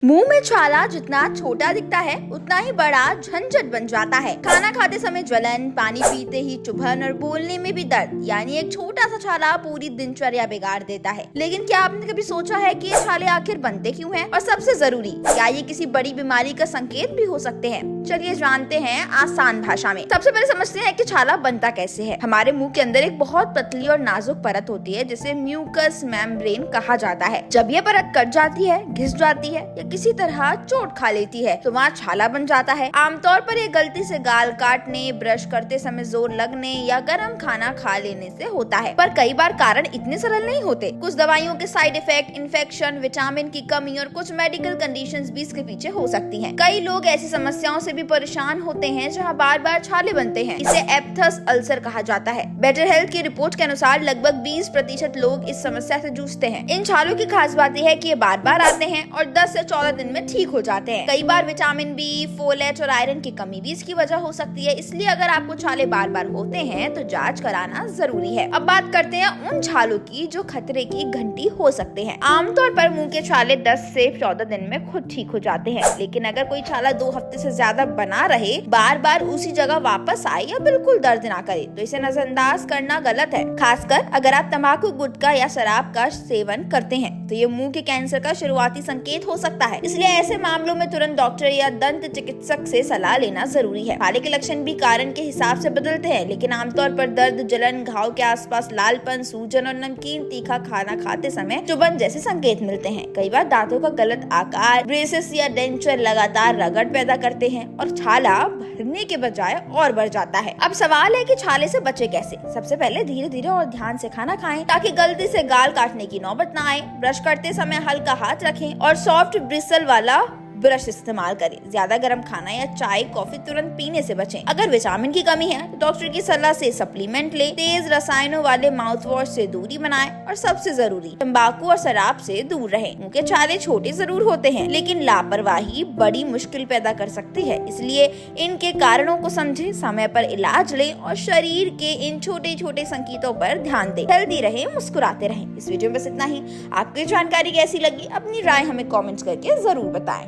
मुंह में छाला जितना छोटा दिखता है उतना ही बड़ा झंझट बन जाता है। खाना खाते समय जलन, पानी पीते ही चुभन और बोलने में भी दर्द, यानी एक छोटा सा छाला पूरी दिनचर्या बिगाड़ देता है। लेकिन क्या आपने कभी सोचा है कि ये छाले आखिर बनते क्यों हैं? और सबसे जरूरी, क्या ये किसी बड़ी बीमारी का संकेत भी हो सकते हैं? चलिए जानते हैं आसान भाषा में। सबसे पहले समझते हैं कि छाला बनता कैसे है। हमारे मुंह के अंदर एक बहुत पतली और नाजुक परत होती है जिसे म्यूकस मेम्ब्रेन कहा जाता है। जब यह परत कट जाती है, घिस जाती है या किसी तरह चोट खा लेती है तो वहाँ छाला बन जाता है। आमतौर पर ये गलती से गाल काटने, ब्रश करते समय जोर लगने या गर्म खाना खा लेने से होता है। पर कई बार कारण इतने सरल नहीं होते। कुछ दवाइयों के साइड इफेक्ट, इन्फेक्शन, विटामिन की कमी और कुछ मेडिकल कंडीशंस भी इसके पीछे हो सकती हैं। कई लोग ऐसी समस्याओं से भी परेशान होते हैं जहाँ बार बार छाले बनते हैं। इसे एप्थस अल्सर कहा जाता है। बेटर हेल्थ की रिपोर्ट के अनुसार लगभग 20% लोग इस समस्या से जूझते हैं। इन छालों की खास बात यह है कि ये बार बार आते हैं और 10 से 14 दिन में ठीक हो जाते हैं। कई बार विटामिन बी, फोलेट और आयरन की कमी भी इसकी वजह हो सकती है। इसलिए अगर आपको छाले बार बार होते हैं तो जांच कराना जरूरी है। अब बात करते हैं उन छालों की जो खतरे की घंटी हो सकते हैं। आमतौर पर मुंह के छाले 10 से 14 दिन में खुद ठीक हो जाते हैं। लेकिन अगर कोई छाला 2 हफ्ते से ज्यादा बना रहे, बार बार उसी जगह वापस आए या बिल्कुल दर्द ना करे तो इसे नजरअंदाज करना गलत है। खासकर अगर आप तंबाकू, गुटखा या शराब का सेवन करते हैं तो ये मुंह के कैंसर का शुरुआती संकेत हो सकता है। इसलिए ऐसे मामलों में तुरंत डॉक्टर या दंत चिकित्सक से सलाह लेना जरूरी है। छाले के लक्षण भी कारण के हिसाब से बदलते हैं, लेकिन आमतौर पर दर्द, जलन, घाव के आसपास लालपन, सूजन और नमकीन तीखा खाना खाते समय चुभन जैसे संकेत मिलते हैं। कई बार दांतों का गलत आकार, ब्रेसेस या डेंचर लगातार रगड़ पैदा करते हैं और छाला भरने के बजाय और बढ़ जाता है। अब सवाल है कि छाले से बचे कैसे? सबसे पहले धीरे धीरे और ध्यान से खाना खाएं ताकि गलती से गाल काटने की नौबत ना आए। ब्रश करते समय हल्का हाथ रखें और सॉफ्ट ब्रिसल वाला ब्रश इस्तेमाल करें। ज्यादा गर्म खाना या चाय, कॉफी तुरंत पीने से बचें। अगर विटामिन की कमी है तो डॉक्टर की सलाह से सप्लीमेंट लें। तेज रसायनों वाले माउथ वॉश से दूरी बनाएं और सबसे जरूरी, तंबाकू और शराब से दूर रहें। मुंह के छाले छोटे जरूर होते हैं, लेकिन लापरवाही बड़ी मुश्किल पैदा कर सकती है। इसलिए इनके कारणों को समझें, समय पर इलाज लें और शरीर के इन छोटे छोटे संकेतों पर ध्यान दें। हेल्दी रहें, मुस्कुराते रहें। इस वीडियो में बस इतना ही। आपकी जानकारी कैसी लगी? अपनी राय हमें कमेंट्स करके जरूर बताएं।